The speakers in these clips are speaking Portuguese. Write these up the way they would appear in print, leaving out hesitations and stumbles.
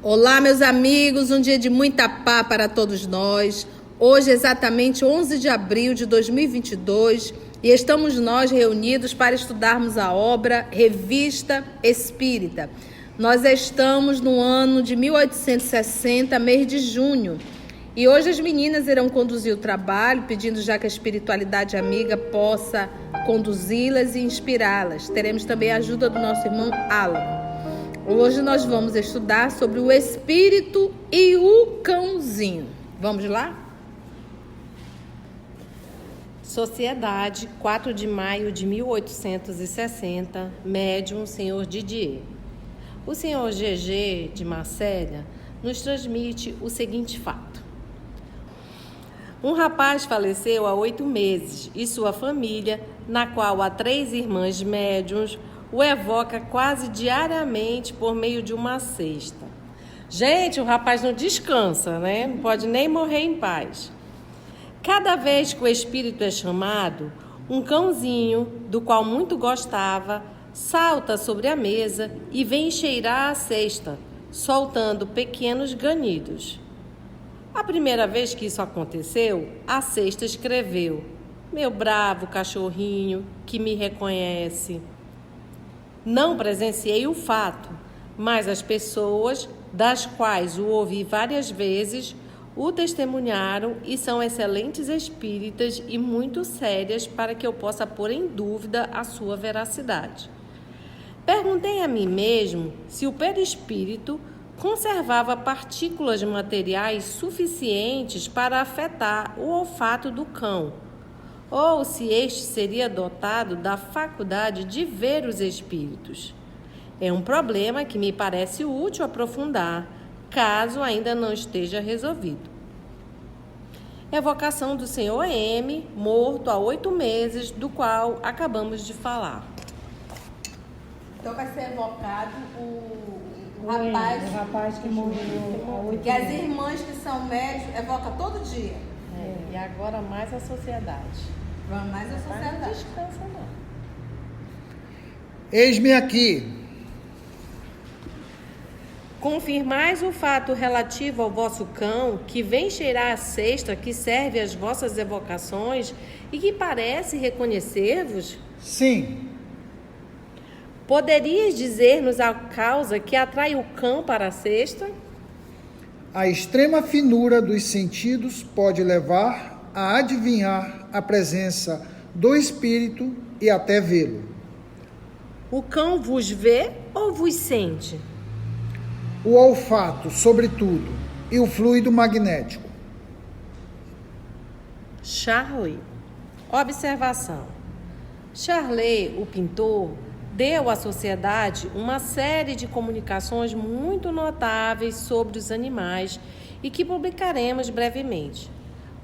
Olá, meus amigos, um dia de muita paz para todos nós. Hoje é exatamente 11 de abril de 2022 e estamos nós reunidos para estudarmos a obra Revista Espírita. Nós estamos no ano de 1860, mês de junho, e hoje as meninas irão conduzir o trabalho, pedindo já que a espiritualidade amiga possa conduzi-las e inspirá-las. Teremos também a ajuda do nosso irmão Alan. Hoje nós vamos estudar sobre o espírito e o cãozinho. Vamos lá? Sociedade, 4 de maio de 1860, médium Senhor Didier. O Senhor GG de Marcélia nos transmite o seguinte fato. Um rapaz faleceu há 8 meses e sua família, na qual há 3 irmãs médiuns, o evoca quase diariamente por meio de uma cesta. Gente, o rapaz não descansa, né? Não pode nem morrer em paz. Cada vez que o espírito é chamado, um cãozinho, do qual muito gostava, salta sobre a mesa e vem cheirar a cesta, soltando pequenos ganidos. A primeira vez que isso aconteceu, a cesta escreveu: "Meu bravo cachorrinho que me reconhece." Não presenciei o fato, mas as pessoas, das quais o ouvi várias vezes, o testemunharam e são excelentes espíritas e muito sérias para que eu possa pôr em dúvida a sua veracidade. Perguntei a mim mesmo se o perispírito conservava partículas materiais suficientes para afetar o olfato do cão, ou se este seria dotado da faculdade de ver os espíritos. É um problema que me parece útil aprofundar, caso ainda não esteja resolvido. Evocação do Senhor M, morto há 8 meses, do qual acabamos de falar. Então vai ser evocado o rapaz que morreu. E as irmãs que são médios evoca todo dia. E agora mais a sociedade. Vamos mais a sociedade. Não descansa não. Eis-me aqui. Confirmais o fato relativo ao vosso cão, que vem cheirar a cesta que serve às vossas evocações e que parece reconhecer-vos? Sim. Poderias dizer-nos a causa que atrai o cão para a cesta? A extrema finura dos sentidos pode levar a adivinhar a presença do espírito e até vê-lo. O cão vos vê ou vos sente? O olfato, sobretudo, e o fluido magnético. Charlie. Observação. Charlie, o pintor, deu à sociedade uma série de comunicações muito notáveis sobre os animais e que publicaremos brevemente.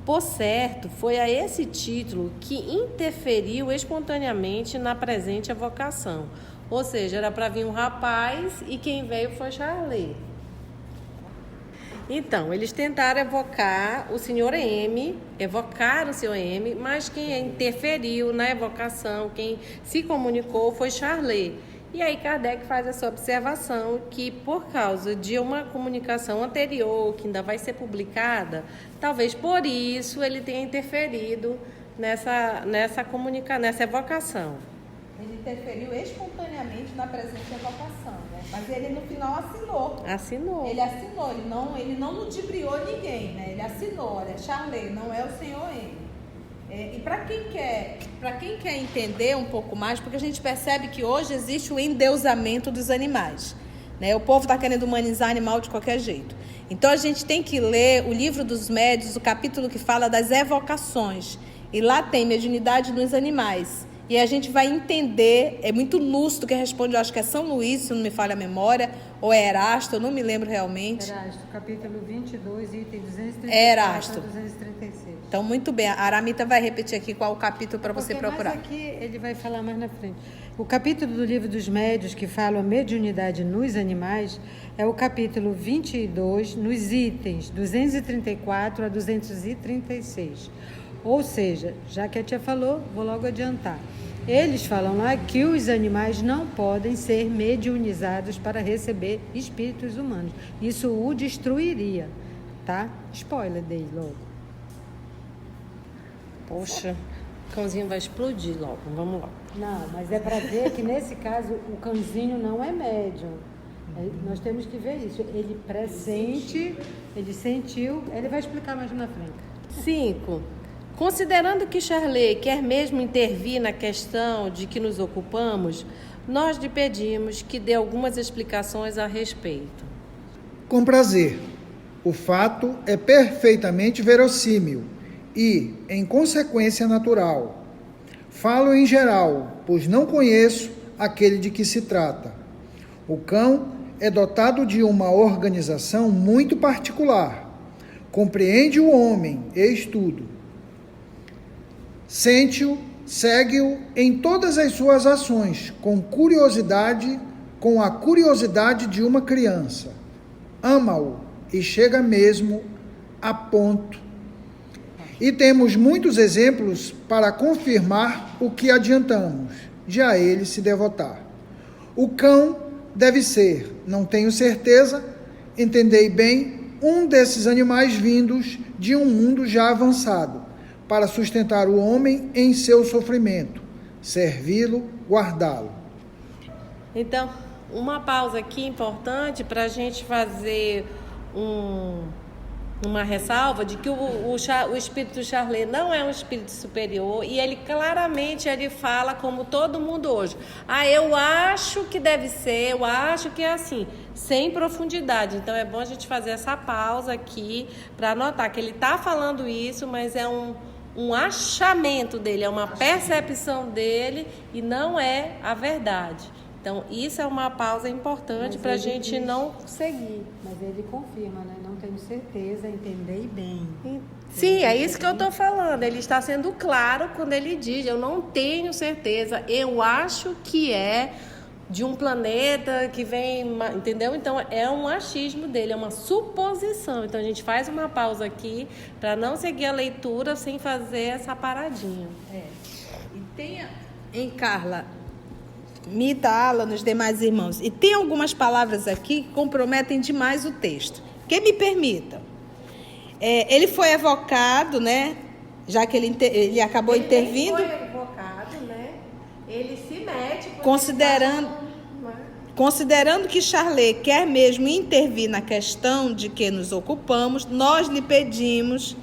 Por certo, foi a esse título que interferiu espontaneamente na presente evocação. Ou seja, era para vir um rapaz e quem veio foi Charlie. Então, eles tentaram evocar o Sr. M, evocaram o Sr. M, mas quem interferiu na evocação, quem se comunicou foi Charlie. E aí Kardec faz essa observação que por causa de uma comunicação anterior, que ainda vai ser publicada, talvez por isso ele tenha interferido nessa evocação. Ele interferiu espontaneamente na presente evocação, né? Mas ele no final assinou. Assinou. Ele assinou, ele não ludibriou ninguém, né? Ele assinou, olha, Charlie, não é o Senhor M. E para quem quer entender um pouco mais, porque a gente percebe que hoje existe o endeusamento dos animais, né? O povo está querendo humanizar animal de qualquer jeito. Então a gente tem que ler o livro dos médiuns, o capítulo que fala das evocações. E lá tem mediunidade nos animais. e a gente vai entender, é muito lúcido que responde, eu acho que é São Luís, se não me falha a memória, ou é Erasto, eu não me lembro realmente. Erasto, capítulo 22, item 234 Erasto. a 236. Então, muito bem, a Aramita vai repetir aqui qual o capítulo para você procurar. Mas aqui ele vai falar mais na frente. O capítulo do Livro dos Médiuns, que fala a mediunidade nos animais, é o capítulo 22, nos itens 234 a 236. Ou seja, já que a tia falou, vou logo adiantar. Eles falam lá que os animais não podem ser mediunizados para receber espíritos humanos. Isso o destruiria, tá? Spoiler dele logo. Poxa, o cãozinho vai explodir logo. Vamos lá. Não, mas é para ver que nesse caso o cãozinho não é médium. Nós temos que ver isso. Ele pressente, ele sentiu, ele vai explicar mais na frente. 5. Considerando que Charlet quer mesmo intervir na questão de que nos ocupamos, nós lhe pedimos que dê algumas explicações a respeito. Com prazer. O fato é perfeitamente verossímil e, em consequência, natural. Falo em geral, pois não conheço aquele de que se trata. O cão é dotado de uma organização muito particular. Compreende o homem, eis tudo. Sente-o, segue-o em todas as suas ações, com a curiosidade de uma criança. Ama-o e chega mesmo a ponto. E temos muitos exemplos para confirmar o que adiantamos, de a ele se devotar. O cão deve ser, não tenho certeza, entendei bem, um desses animais vindos de um mundo já avançado, para sustentar o homem em seu sofrimento, servi-lo, guardá-lo. Então, uma pausa aqui importante para a gente fazer uma ressalva de que o espírito Charlet não é um espírito superior e ele claramente fala como todo mundo hoje. Eu acho que deve ser, eu acho que é assim, sem profundidade. Então é bom a gente fazer essa pausa aqui para notar que ele está falando isso, mas é um achamento dele, é uma percepção dele e não é a verdade. Então, isso é uma pausa importante para a gente não seguir. Mas ele confirma, né? Não tenho certeza, entendei bem. Sim, é isso que eu estou falando. Ele está sendo claro quando ele diz, eu não tenho certeza, eu acho que é de um planeta que vem, entendeu? Então, é um achismo dele, é uma suposição. Então, a gente faz uma pausa aqui para não seguir a leitura sem fazer essa paradinha. E tem, hein, Carla, Mita, Alan, os demais irmãos, e tem algumas palavras aqui que comprometem demais o texto. Que me permitam. Ele foi evocado, né? Já que ele acabou intervindo. Ele foi evocado, né? Ele se mete. Considerando que Charlet quer mesmo intervir na questão de que nos ocupamos, nós lhe pedimos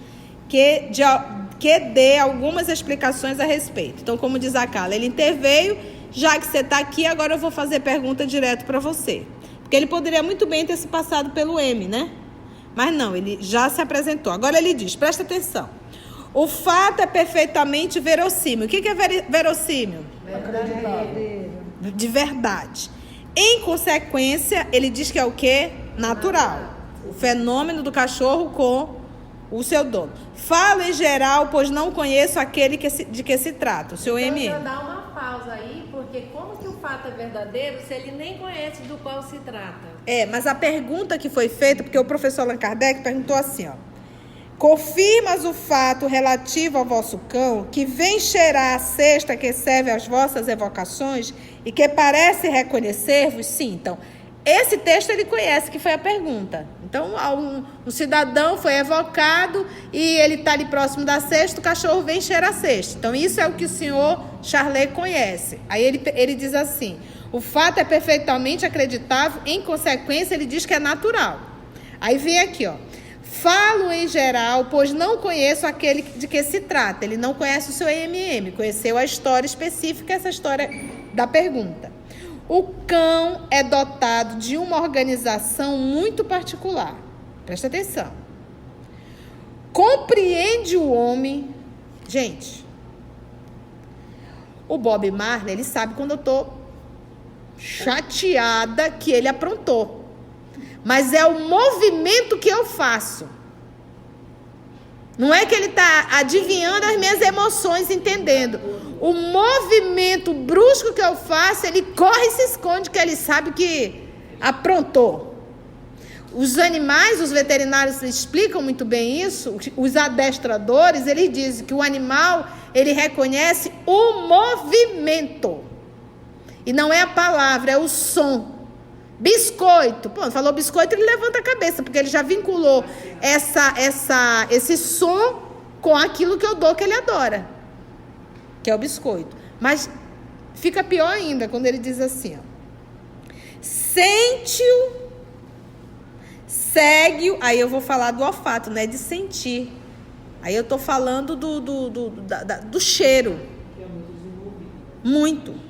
que dê algumas explicações a respeito. Então, como diz a Carla, ele interveio. Já que você está aqui, agora eu vou fazer pergunta direto para você. Porque ele poderia muito bem ter se passado pelo M, né? Mas não, ele já se apresentou. Agora ele diz, presta atenção. O fato é perfeitamente verossímil. O que é verossímil? De verdade. Em consequência, ele diz que é o quê? Natural. O fenômeno do cachorro com o seu dono. Falo em geral, pois não conheço aquele de que se trata. O seu M. Então, dar uma pausa aí, porque como que o fato é verdadeiro se ele nem conhece do qual se trata? Mas a pergunta que foi feita, porque o professor Allan Kardec perguntou assim, ó. Confirmas o fato relativo ao vosso cão, que vem cheirar a cesta que serve às vossas evocações e que parece reconhecer-vos? Sim, então, esse texto ele conhece, que foi a pergunta. Então, um cidadão foi evocado e ele está ali próximo da cesta, o cachorro vem cheirar a cesta. Então, isso é o que o senhor Charlet conhece. Aí ele diz assim, o fato é perfeitamente acreditável, em consequência, ele diz que é natural. Aí vem aqui, ó. Falo em geral, pois não conheço aquele de que se trata. Ele não conhece o seu EMM, conheceu a história específica, essa história da pergunta. O cão é dotado de uma organização muito particular. Presta atenção. Compreende o homem. Gente, O Bob Marley, ele sabe quando eu tô chateada que ele aprontou. Mas é o movimento que eu faço. Não é que ele está adivinhando as minhas emoções, entendendo. O movimento brusco que eu faço, ele corre e se esconde, que ele sabe que aprontou. Os animais, os veterinários explicam muito bem isso. Os adestradores, eles dizem que o animal, ele reconhece o movimento. E não é a palavra, é o som. Biscoito. Pô, falou biscoito, ele levanta a cabeça, porque ele já vinculou esse som com aquilo que eu dou que ele adora, que é o biscoito. Mas fica pior ainda quando ele diz assim, ó, sente-o, segue-o. Aí eu vou falar do olfato, né? De sentir. Aí eu tô falando do cheiro. Muito.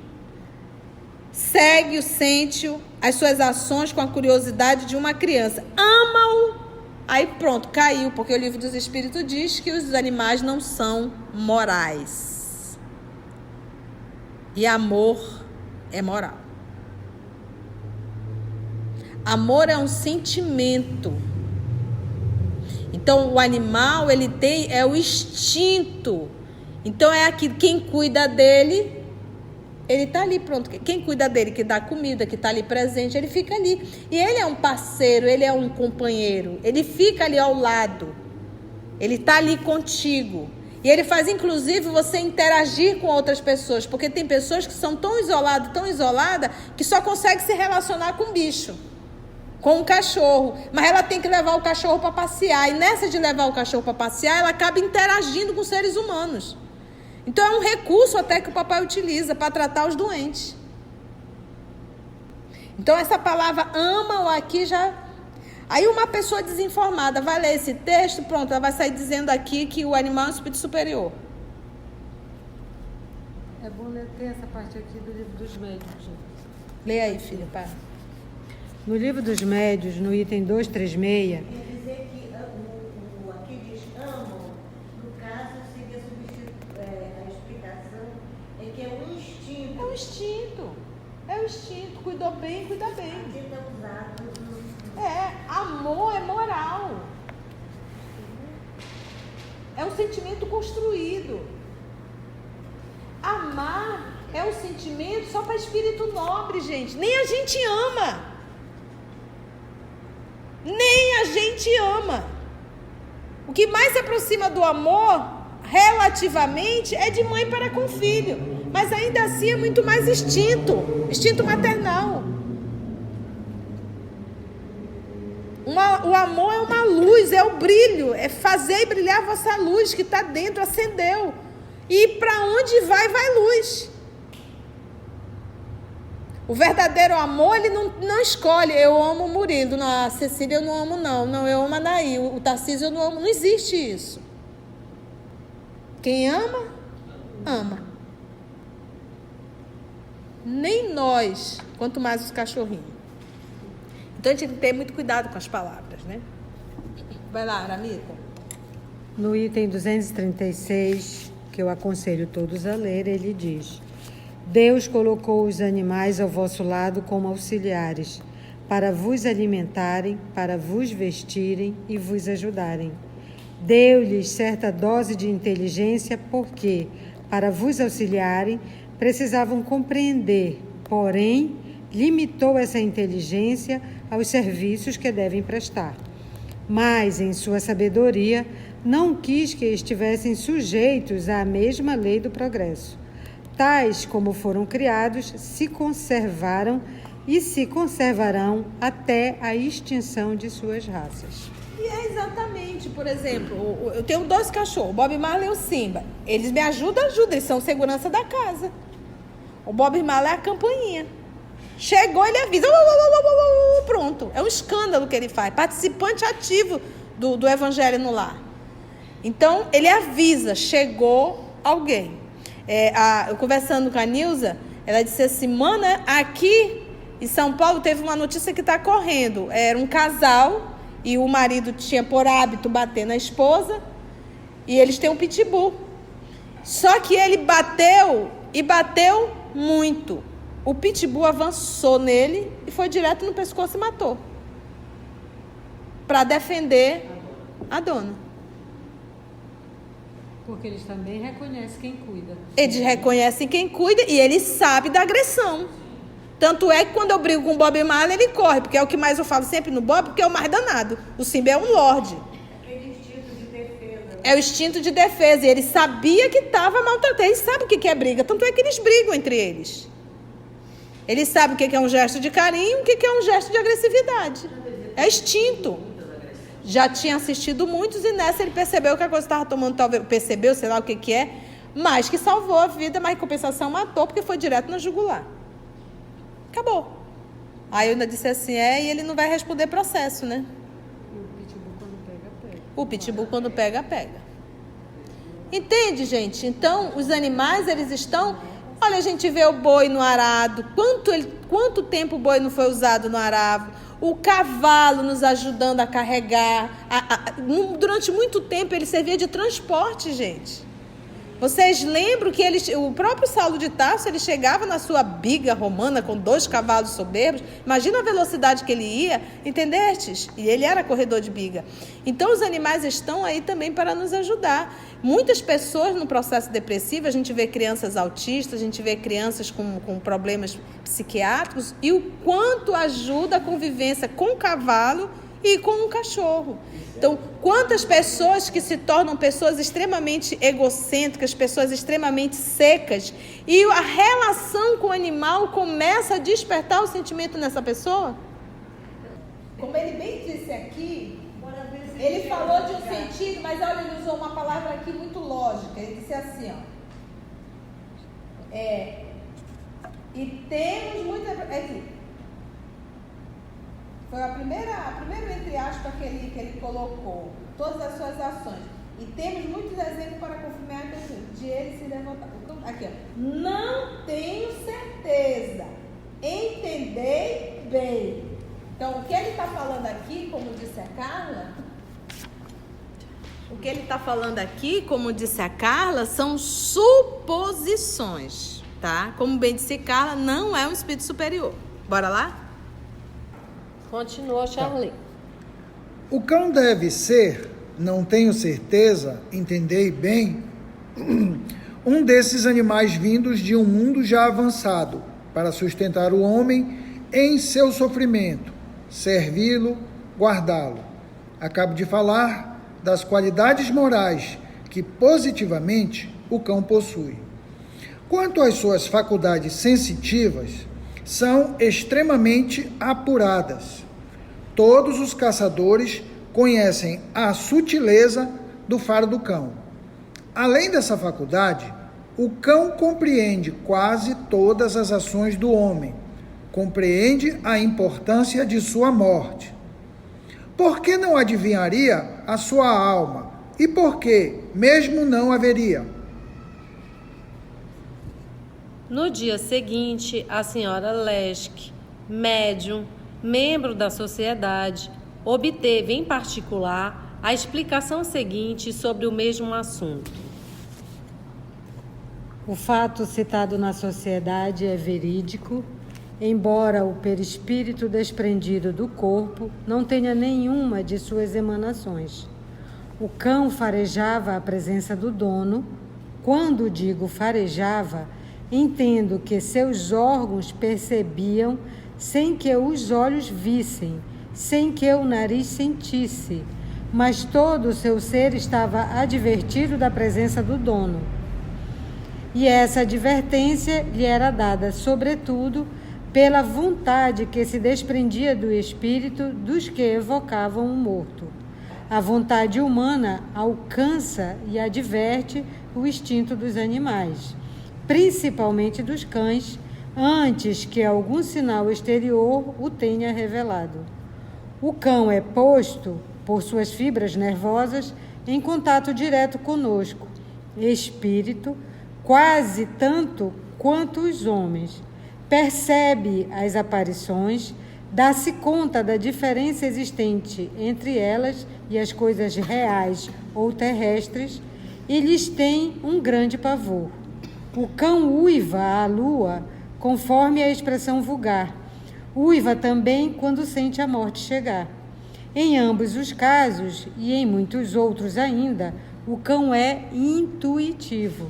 Segue-o, sente-o, as suas ações com a curiosidade de uma criança. Ama-o. Aí pronto, caiu, porque o livro dos Espíritos diz que os animais não são morais. E amor é moral. Amor é um sentimento. Então, o animal, ele tem, é o instinto. Então, é aquilo, quem cuida dele, ele está ali, pronto. Quem cuida dele, que dá comida, que está ali presente, ele fica ali. E ele é um parceiro, ele é um companheiro. Ele fica ali ao lado. Ele está ali contigo. E ele faz, inclusive, você interagir com outras pessoas. Porque tem pessoas que são tão isoladas, que só conseguem se relacionar com o bicho. Com o cachorro. Mas ela tem que levar o cachorro para passear. E nessa de levar o cachorro para passear, ela acaba interagindo com seres humanos. Então é um recurso até que o papai utiliza para tratar os doentes. Então essa palavra ama-o aqui já... Aí uma pessoa desinformada vai ler esse texto, pronto, ela vai sair dizendo aqui que o animal é um espírito superior. É bom ler essa parte aqui do livro dos médios. Lê aí, filha, pá. No livro dos médios, no item 236... Quer dizer que aqui diz amam, no caso, seria a explicação, é que é um instinto. É o instinto. É o instinto. Cuidou bem, cuida bem. Aqui está usado. Amor é moral. É um sentimento construído. Amar é um sentimento só para espírito nobre, gente. Nem a gente ama. Nem a gente ama. O que mais se aproxima do amor, relativamente, é de mãe para com filho. Mas ainda assim é muito mais instinto maternal. O amor é uma luz, é o brilho, é fazer brilhar a vossa luz que está dentro, acendeu. E para onde vai luz. O verdadeiro amor, ele não escolhe, eu amo o Murilo, não, a Cecília eu não amo não, eu amo a Naí, o Tarcísio eu não amo, não existe isso. Quem ama, ama. Nem nós, quanto mais os cachorrinhos. Então a gente tem que ter muito cuidado com as palavras, né? Vai lá, Aramita. No item 236, que eu aconselho todos a ler, ele diz: Deus colocou os animais ao vosso lado como auxiliares, para vos alimentarem, para vos vestirem e vos ajudarem. Deu-lhes certa dose de inteligência, porque, para vos auxiliarem, precisavam compreender, porém, limitou essa inteligência aos serviços que devem prestar. Mas, em sua sabedoria, não quis que estivessem sujeitos à mesma lei do progresso. Tais como foram criados, se conservaram e se conservarão até a extinção de suas raças. E é exatamente, por exemplo, eu tenho 2 cachorros, o Bob Marley e o Simba. Eles me ajudam, eles são segurança da casa. O Bob Marley é a campainha. Chegou, ele avisa, pronto. É um escândalo que ele faz, participante ativo do Evangelho no Lar. Então, ele avisa, chegou alguém. Eu conversando com a Nilza, ela disse assim, mana, aqui em São Paulo teve uma notícia que está correndo. Era um casal e o marido tinha por hábito bater na esposa e eles têm um pitbull. Só que ele bateu e bateu muito. O pitbull avançou nele e foi direto no pescoço e matou. Para defender a dona. Porque eles também reconhecem quem cuida. Eles reconhecem quem cuida e ele sabe da agressão. Tanto é que quando eu brigo com o Bob Marley, ele corre, porque é o que mais eu falo sempre no Bob, porque é o mais danado. O Simba é um lorde. Aquele instinto de defesa. É o instinto de defesa. E ele sabia que estava maltratado. Ele sabe o que é briga. Tanto é que eles brigam entre eles. Ele sabe o que é um gesto de carinho e o que é um gesto de agressividade. É instinto. Já tinha assistido muitos e nessa ele percebeu que a coisa estava tomando, talvez percebeu, sei lá o que é, mas que salvou a vida, mas em compensação matou porque foi direto na jugular. Acabou. Aí eu ainda disse assim, e ele não vai responder processo, né? O pitbull quando pega, pega. O pitbull quando pega, pega. Entende, gente? Então, os animais, eles estão... Olha, a gente vê o boi no arado. Quanto tempo o boi não foi usado no arado? O cavalo nos ajudando a carregar. Durante muito tempo ele servia de transporte, gente. Vocês lembram que o próprio Saulo de Tarso, ele chegava na sua biga romana com 2 cavalos soberbos. Imagina a velocidade que ele ia, entendestes? E ele era corredor de biga. Então os animais estão aí também para nos ajudar. Muitas pessoas no processo depressivo, a gente vê crianças autistas, a gente vê crianças com problemas psiquiátricos e o quanto ajuda a convivência com o cavalo e com um cachorro. Então, quantas pessoas que se tornam pessoas extremamente egocêntricas, pessoas extremamente secas, e a relação com o animal começa a despertar o sentimento nessa pessoa? Como ele bem disse aqui, ele falou de um sentido, mas olha, ele usou uma palavra aqui muito lógica. Ele disse assim, e temos muita... Foi a primeira entre aspas que ele colocou, todas as suas ações. E temos muitos exemplos para confirmar de ele se levantar. Então, aqui, não tenho certeza. Entendei bem. Então, o que ele está falando aqui, como disse a Carla, são suposições, tá? Como bem disse Carla, não é um espírito superior. Bora lá? Continua, Charlie. O cão deve ser, não tenho certeza, entendei bem, um desses animais vindos de um mundo já avançado, para sustentar o homem em seu sofrimento, servi-lo, guardá-lo. Acabo de falar das qualidades morais que positivamente o cão possui. Quanto às suas faculdades sensitivas, são extremamente apuradas. Todos os caçadores conhecem a sutileza do faro do cão. Além dessa faculdade, o cão compreende quase todas as ações do homem, compreende a importância de sua morte. Por que não adivinharia a sua alma? E por que mesmo não haveria? No dia seguinte, a senhora Leschke, médium, membro da sociedade, obteve em particular a explicação seguinte sobre o mesmo assunto. O fato citado na sociedade é verídico, embora o perispírito desprendido do corpo não tenha nenhuma de suas emanações. O cão farejava a presença do dono. Quando digo farejava, entendo que seus órgãos percebiam sem que os olhos vissem, sem que o nariz sentisse, mas todo o seu ser estava advertido da presença do dono. E essa advertência lhe era dada, sobretudo, pela vontade que se desprendia do espírito dos que evocavam o morto. A vontade humana alcança e adverte o instinto dos animais, principalmente dos cães, antes que algum sinal exterior o tenha revelado. O cão é posto, por suas fibras nervosas, em contato direto conosco, espírito, quase tanto quanto os homens. Percebe as aparições, dá-se conta da diferença existente entre elas e as coisas reais ou terrestres, e lhes tem um grande pavor. O cão uiva à lua, conforme a expressão vulgar. Uiva também quando sente a morte chegar. Em ambos os casos, e em muitos outros ainda, o cão é intuitivo.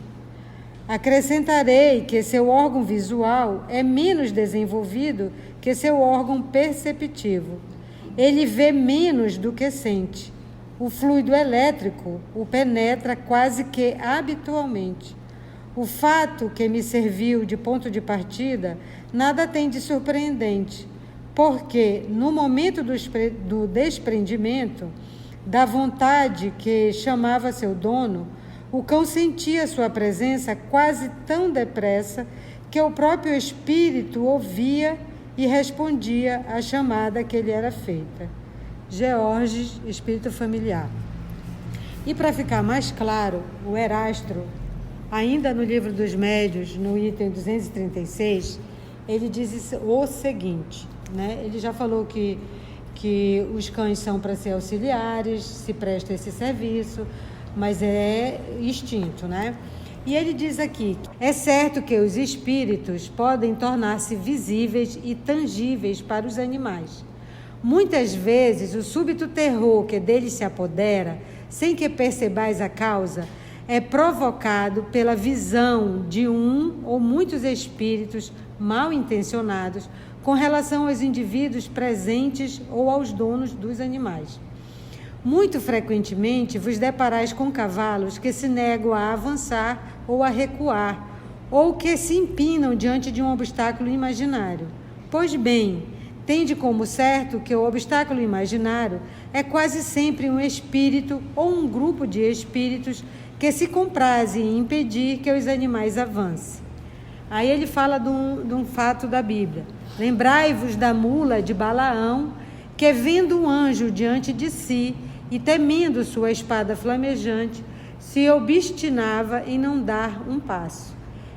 Acrescentarei que seu órgão visual é menos desenvolvido que seu órgão perceptivo. Ele vê menos do que sente. O fluido elétrico o penetra quase que habitualmente. O fato que me serviu de ponto de partida nada tem de surpreendente, porque no momento do desprendimento, da vontade que chamava seu dono, o cão sentia sua presença quase tão depressa que o próprio espírito ouvia e respondia à chamada que lhe era feita. Georges, Espírito Familiar. E para ficar mais claro, o Erastro, ainda no Livro dos Médios, no item 236, ele diz o seguinte, né? Ele já falou que os cães são para ser auxiliares, se presta esse serviço, mas é instinto, né? E ele diz aqui, é certo que os espíritos podem tornar-se visíveis e tangíveis para os animais. Muitas vezes, o súbito terror que deles se apodera, sem que percebais a causa, é provocado pela visão de um ou muitos espíritos mal intencionados com relação aos indivíduos presentes ou aos donos dos animais. Muito frequentemente vos deparais com cavalos que se negam a avançar ou a recuar, ou que se empinam diante de um obstáculo imaginário. Pois bem, tende como certo que o obstáculo imaginário é quase sempre um espírito ou um grupo de espíritos que se comprazem em impedir que os animais avancem. Aí ele fala de um fato da Bíblia. Lembrai-vos da mula de Balaão, que vendo um anjo diante de si e temendo sua espada flamejante, se obstinava em não dar um passo.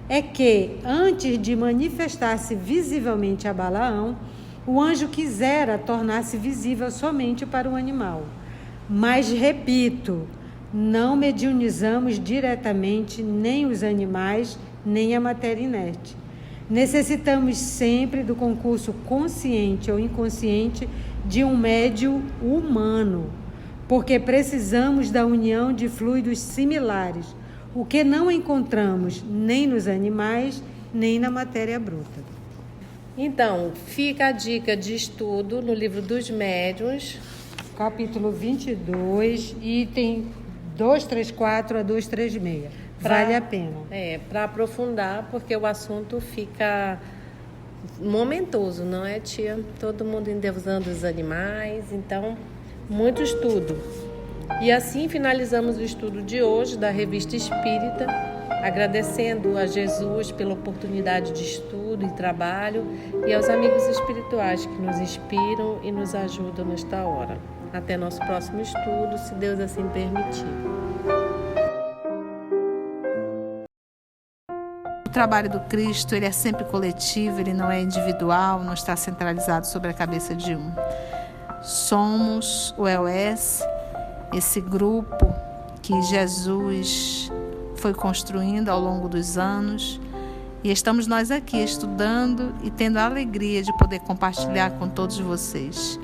É que, antes de manifestar-se visivelmente a Balaão, o anjo quisera tornar-se visível somente para o animal. Mas, repito, não mediunizamos diretamente nem os animais, nem a matéria inerte. Necessitamos sempre do concurso consciente ou inconsciente de um médium humano, porque precisamos da união de fluidos similares, o que não encontramos nem nos animais, nem na matéria bruta. Então, fica a dica de estudo no Livro dos Médiuns, capítulo 22, item 234 a 236. Vale a pena. Para aprofundar, porque o assunto fica momentoso, não é, tia? Todo mundo endeusando os animais, então, muito estudo. E assim finalizamos o estudo de hoje da Revista Espírita, agradecendo a Jesus pela oportunidade de estudo e trabalho e aos amigos espirituais que nos inspiram e nos ajudam nesta hora. Até nosso próximo estudo, se Deus assim permitir. O trabalho do Cristo, ele é sempre coletivo, ele não é individual, não está centralizado sobre a cabeça de um. Somos o EOS, esse grupo que Jesus foi construindo ao longo dos anos, e estamos nós aqui estudando e tendo a alegria de poder compartilhar com todos vocês.